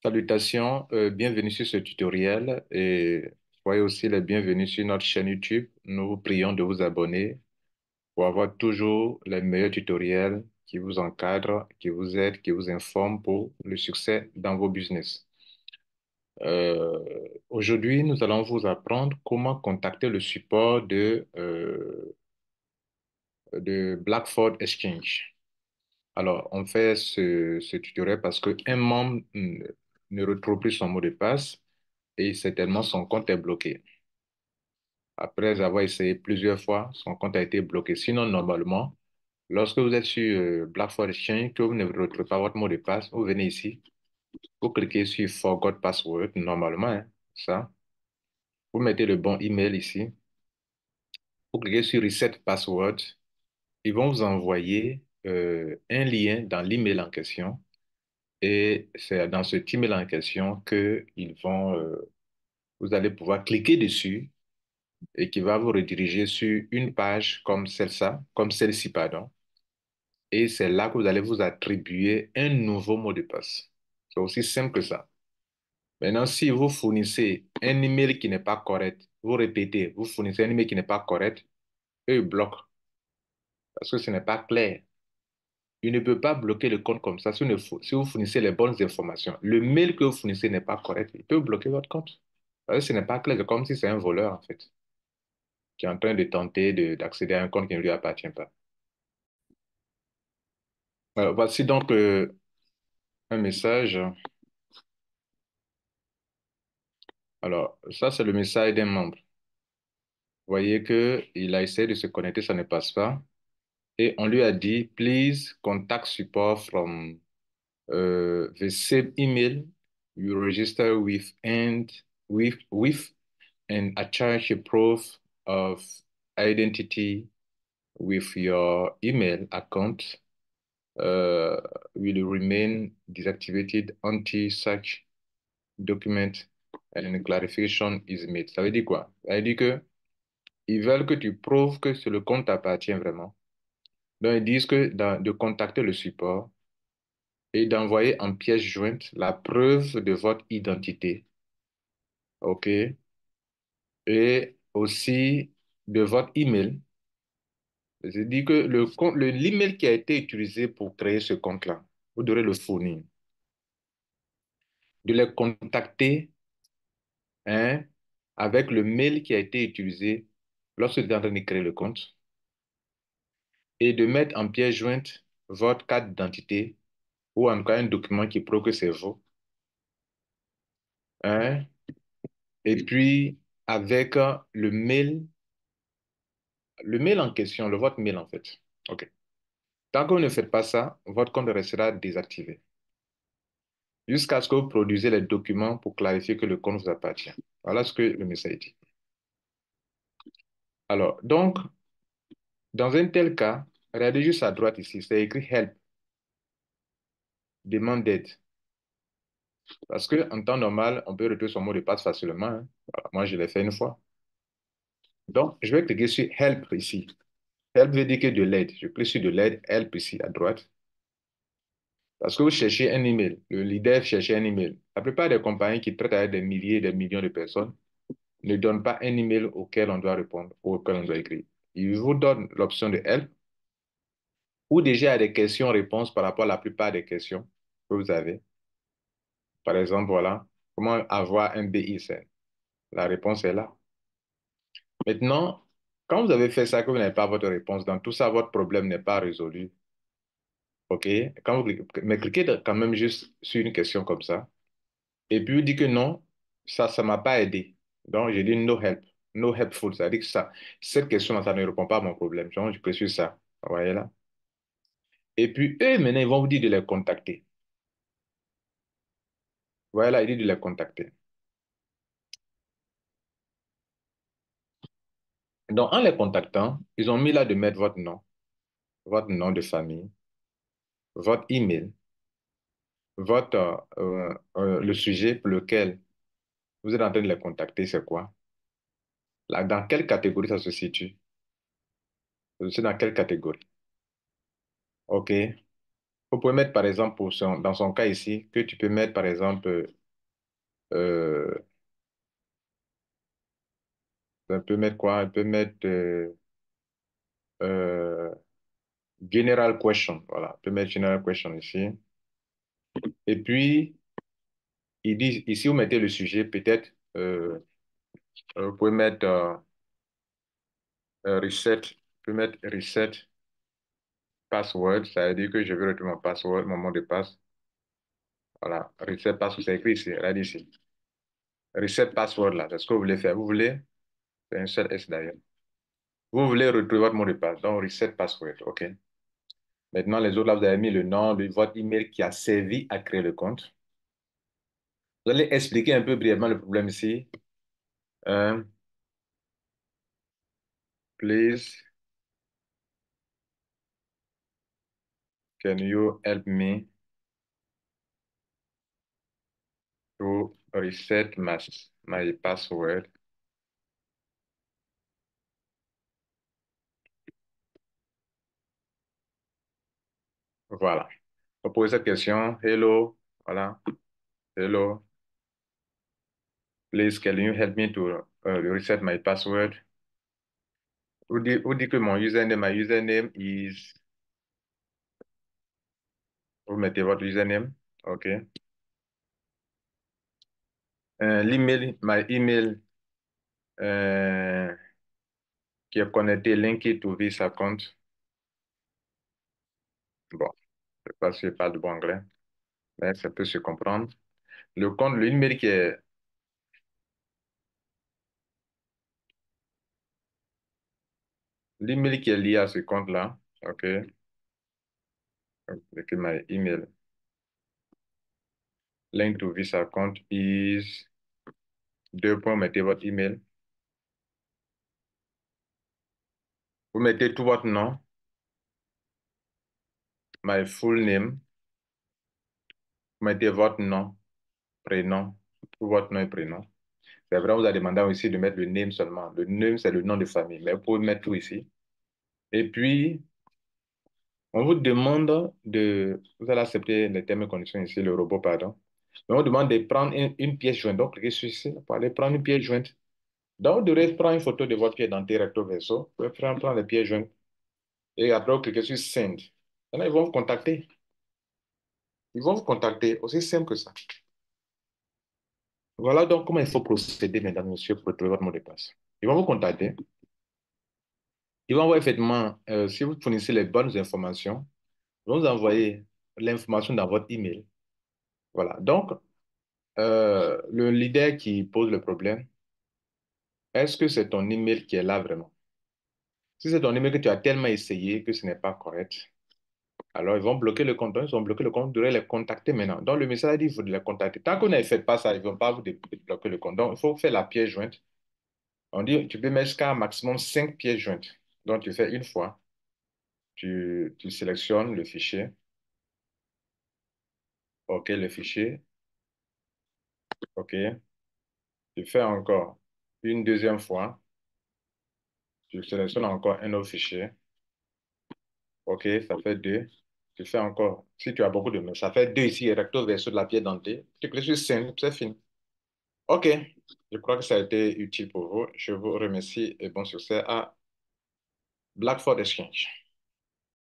Salutations, bienvenue sur ce tutoriel et soyez aussi les bienvenus sur notre chaîne YouTube. Nous vous prions de vous abonner pour avoir toujours les meilleurs tutoriels qui vous encadrent, qui vous aident, qui vous informent pour le succès dans vos business. Aujourd'hui, nous allons vous apprendre comment contacter le support de Blackford Exchange. Alors, on fait ce tutoriel parce qu'un membre ne retrouve plus son mot de passe et certainement son compte est bloqué. Après avoir essayé plusieurs fois, son compte a été bloqué. Sinon, normalement, lorsque vous êtes sur Blackford Exchange, que vous ne retrouvez pas votre mot de passe, vous venez ici, vous cliquez sur Forgot Password, normalement, hein, ça. Vous mettez le bon email ici, vous cliquez sur Reset Password. Ils vont vous envoyer un lien dans l'email en question. Et c'est dans ce email en question que vous allez pouvoir cliquer dessus et qui va vous rediriger sur une page comme celle-ci, pardon. Et c'est là que vous allez vous attribuer un nouveau mot de passe. C'est aussi simple que ça. Maintenant, si vous fournissez un email qui n'est pas correct, vous répétez, vous fournissez un email qui n'est pas correct, eux, ils bloquent parce que ce n'est pas clair. Il ne peut pas bloquer le compte comme ça si vous fournissez les bonnes informations. Le mail que vous fournissez n'est pas correct, il peut bloquer votre compte. Parce que ce n'est pas clair, c'est comme si c'est un voleur, en fait, qui est en train de tenter d'accéder à un compte qui ne lui appartient pas. Voici donc un message. Alors, ça, c'est le message d'un membre. Vous voyez qu'il a essayé de se connecter, ça ne passe pas. Et on lui a dit, please contact support from the same email you register with and attach a proof of identity with your email account uh, will remain deactivated until such document and clarification is made. Ça veut dire quoi? Ça veut dire que ils veulent que tu prouves que le compte t'appartient vraiment. Donc, ils disent de contacter le support et d'envoyer en pièce jointe la preuve de votre identité, OK? Et aussi de votre email. C'est-à-dire que l'email qui a été utilisé pour créer ce compte-là, vous devrez le fournir. De les contacter, hein, avec le mail qui a été utilisé lorsque vous êtes en train de créer le compte et de mettre en pièce jointe votre carte d'identité ou en tout cas un document qui prouve que c'est vous, hein, et puis avec le mail en question, votre mail en fait. OK. Tant que vous ne faites pas ça, votre compte restera désactivé jusqu'à ce que vous produisez les documents pour clarifier que le compte vous appartient. Voilà ce que le message dit. Alors, donc, dans un tel cas, regardez juste à droite ici, c'est écrit Help, demande d'aide. Parce qu'en temps normal, on peut retrouver son mot de passe facilement, hein. Voilà, moi, je l'ai fait une fois. Donc, je vais cliquer sur Help ici. Help veut dire que de l'aide. Je clique sur de l'aide, Help ici à droite. Parce que vous cherchez un email. Le leader cherche un email. La plupart des compagnies qui traitent avec des milliers, des millions de personnes ne donnent pas un email auquel on doit répondre ou auquel on doit écrire. Ils vous donnent l'option de Help ou déjà à des questions-réponses par rapport à la plupart des questions que vous avez. Par exemple, voilà, comment avoir un BIC? La réponse est là. Maintenant, quand vous avez fait ça, que vous n'avez pas votre réponse, dans tout ça, votre problème n'est pas résolu. OK? Quand mais cliquez quand même juste sur une question comme ça. Et puis, vous dites que non, ça ne m'a pas aidé. Donc, j'ai dit no help, no helpful. Ça veut dire que cette question-là, ça ne répond pas à mon problème. Donc, je clique sur ça. Vous voyez là? Et puis, eux, maintenant, ils vont vous dire de les contacter. Voilà, il dit de les contacter. Donc, en les contactant, ils ont mis là de mettre votre nom de famille, votre email, le sujet pour lequel vous êtes en train de les contacter, c'est quoi? Là, dans quelle catégorie ça se situe? C'est dans quelle catégorie? OK. Vous pouvez mettre, par exemple, dans son cas ici, que tu peux mettre, par exemple, euh, on peut mettre quoi? On peut mettre euh, general question. Voilà, on peut mettre general question ici. Et puis, il dit, ici, vous mettez le sujet, peut-être, vous pouvez mettre reset, vous pouvez mettre reset password, ça veut dire que je veux retrouver mon password, mon mot de passe. Voilà, reset password, c'est écrit ici, là, ici. Reset password, là, c'est ce que vous voulez faire. Vous voulez, c'est un seul S d'ailleurs. Vous voulez retrouver votre mot de passe, donc reset password, OK. Maintenant, les autres, là, vous avez mis le nom de votre email qui a servi à créer le compte. Vous allez expliquer un peu brièvement le problème ici. Um, please, can you help me to reset my password? Voilà. Vous posez cette question. Hello, voilà. Hello, please, can you help me to reset my password? Vous dites que my username is, vous mettez votre username, OK. L'email, my email euh, qui est connecté, linked to this account. Bon, je ne sais pas si je parle de bon anglais, mais ça peut se comprendre. Le compte, l'email l'email qui est lié à ce compte-là, OK. Donc, my email link to this account is, deux points, mettez votre email. Vous mettez tout votre nom, my full name. Vous mettez votre nom, prénom, tout votre nom et prénom. C'est vrai, on vous a demandé aussi de mettre le name seulement. Le name, c'est le nom de famille, mais vous pouvez mettre tout ici. Et puis, on vous demande vous allez accepter les termes et conditions ici, le robot, pardon. Mais on vous demande de prendre une pièce jointe. Donc, cliquez sur ici pour aller prendre une pièce jointe. Donc, vous devrez prendre une photo de votre pied dentaire recto verso. Vous pouvez prendre les pièces jointes. Et après, vous cliquez sur Send. Maintenant, ils vont vous contacter. Ils vont vous contacter. Aussi simple que ça. Voilà donc comment il faut procéder, mesdames, messieurs, pour retrouver votre mot de passe. Ils vont vous contacter. Ils vont voir effectivement, si vous fournissez les bonnes informations, ils vont vous envoyer l'information dans votre email. Voilà. Donc, le leader qui pose le problème, est-ce que c'est ton email qui est là vraiment? Si c'est ton email que tu as tellement essayé que ce n'est pas correct, alors ils vont bloquer le compte. Donc, ils vont bloquer le compte, vous devrez les contacter maintenant. Donc, le message dit qu'il faut les contacter. Tant que vous ne faites pas ça, ils ne vont pas vous débloquer le compte. Donc, il faut faire la pièce jointe. On dit, tu peux mettre jusqu'à un maximum 5 pièces jointes. Donc, tu fais une fois, tu sélectionnes le fichier. OK, le fichier. OK. Tu fais encore une deuxième fois. Tu sélectionnes encore un autre fichier. OK, ça fait deux. Tu fais encore, si tu as beaucoup de mails, ça fait deux ici, recto verso de la pièce dentée. Tu cliques sur Send, c'est fini. OK, je crois que ça a été utile pour vous. Je vous remercie et bon succès à Blackford Exchange.